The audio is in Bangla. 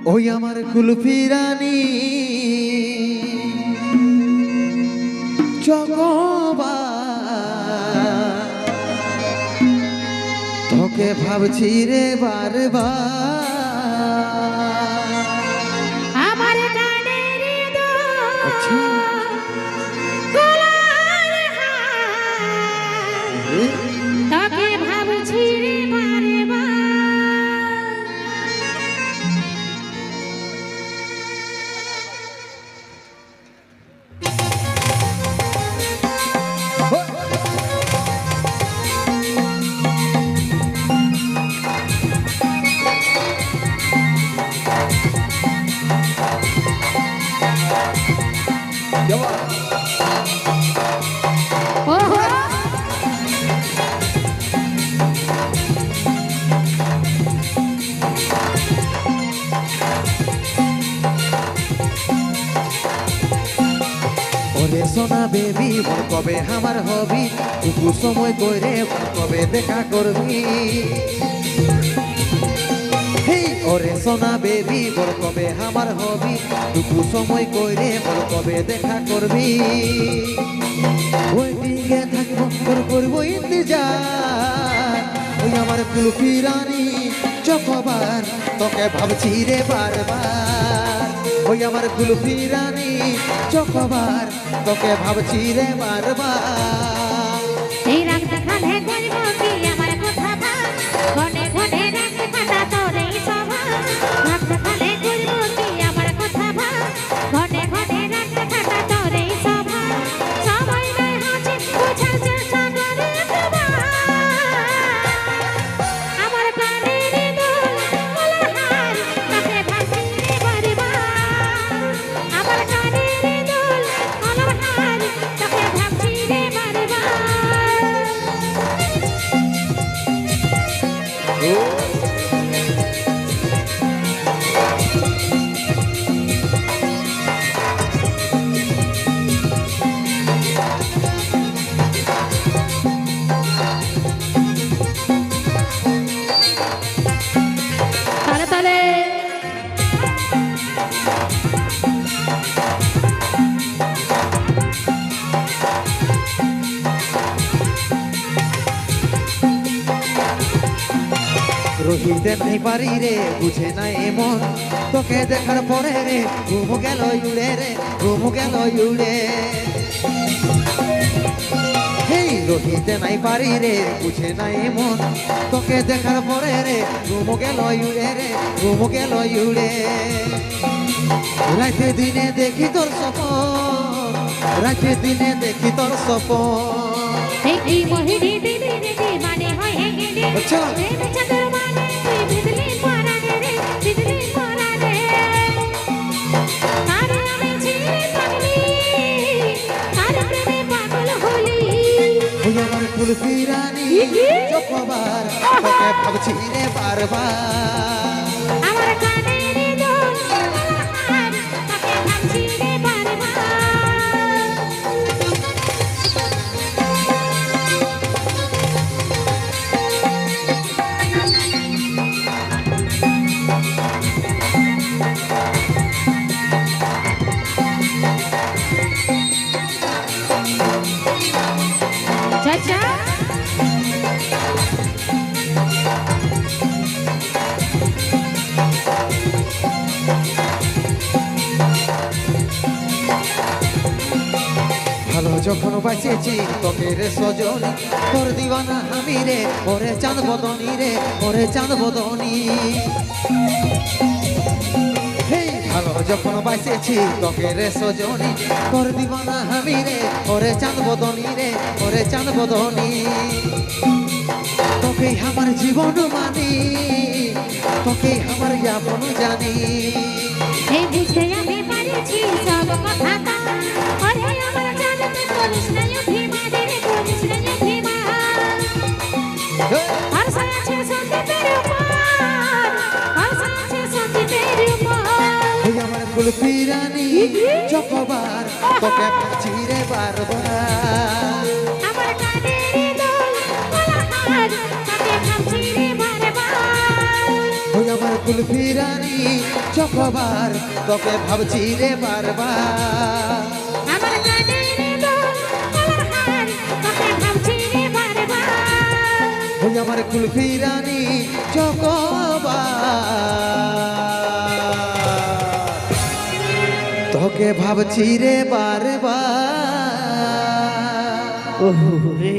ওই আমার কুলফি রানী চকবা তোকে ভাবছি রে বারবার আমার গানের আচ্ছা তোকে ভাবছি রে বারে ওরে সোনা বেবি বল কবে আমার হবি টুকু সময় কইরে বল কবে দেখা করবি হেই ওরে সোনা বেবি বল কবে আমার হবি টুকু সময় কইরে বল কবে দেখা করবি ওই দিকে থাকবো তোর করবো ইন্তজার ওই আমার কুলফি রানী চকবার তোকে ভাবছি রে বারবার ওই আমার কুলফি রানী চকবার তোকে ভাবছি রে বারবার এই রাগটা খালে করব কি আমার কথা ভাব ঘনে ঘনে রাখতে খাতা তোর এই স্বভাব রাগটা খালে করব কি আমার কথা ভাব ঘনে ঘনে রাখতে খাতা তোর এই স্বভাব সবাই গায়ে হাসি বোঝার চেষ্টা করে আমার প্রাণের দোল কোলাহল তোকে ভাবছি রে বারবার আমার প্রাণের দোল কোলাহল তোকে ভাবছি রে বারবার তালে তালে রহিতে নাই পারি রে বুঝে নাই এমন তোকে দেখার পরে রে ঘুম গেল উড়ে রে ঘুম গেল উড়ে হেই রহিতে নাই পারি রে বুঝে নাই এমন তোকে দেখার পরে রে ঘুম গেল উড়ে রে ঘুম গেল উড়ে রাতে দিনে দেখি তোর স্বপন রাতে দিনে দেখি তোর স্বপন এই মোহিনী দিদি দিদি মানে হয় গেলি আচ্ছা। প্রেম চাদর মানে তুই বিদলি পরানে রে বিদলি পরানে আরে আমি ছিলি পাগলি আর প্রেমে পাগল হলি ওই আমার কুলফি রানী চকবার তোকে ভাবছি রে বারবার আমার কানের দোল কোলাহল তোকে ভাবছি রে বারবার চাচা ভালো যখন বাঁচেছি তোকে রে সজনী তোর দিওয়ানা আমি রে ওরে চাঁদ বদনী রে ওরে চাঁদ বদনী হেই ভালো যখন বাঁচেছি তোকে রে সজনী তোর দিওয়ানা আমি রে ওরে চাঁদ বদনী রে ওরে চাঁদ বদনী তোকে আমার জীবন মানি তোকে আমার আপন জানি এই বুঝতে আমি পারিছি সব কথা তা ওরে আমার জানতে করিস না অভিমান রে করিস না অভিমান আর সাথে সাথে তেরে উপর আর সাথে সাথে তেরে উপর ওই আমার কুলফি রানী চকবার তোকে ভাবছি রে বারবার আমার কানের দোল কোলাহল তোকে ভাবছি রে বারবার কুলফি রানী চকবার তোকে ভাবছি রে বারবার আমার কানের দোল আমার হার তোকে ভাবছি রে বারবার ওই আমার কুলফি রানী চকবার তোকে ভাবছি রে বারবার ওহ রে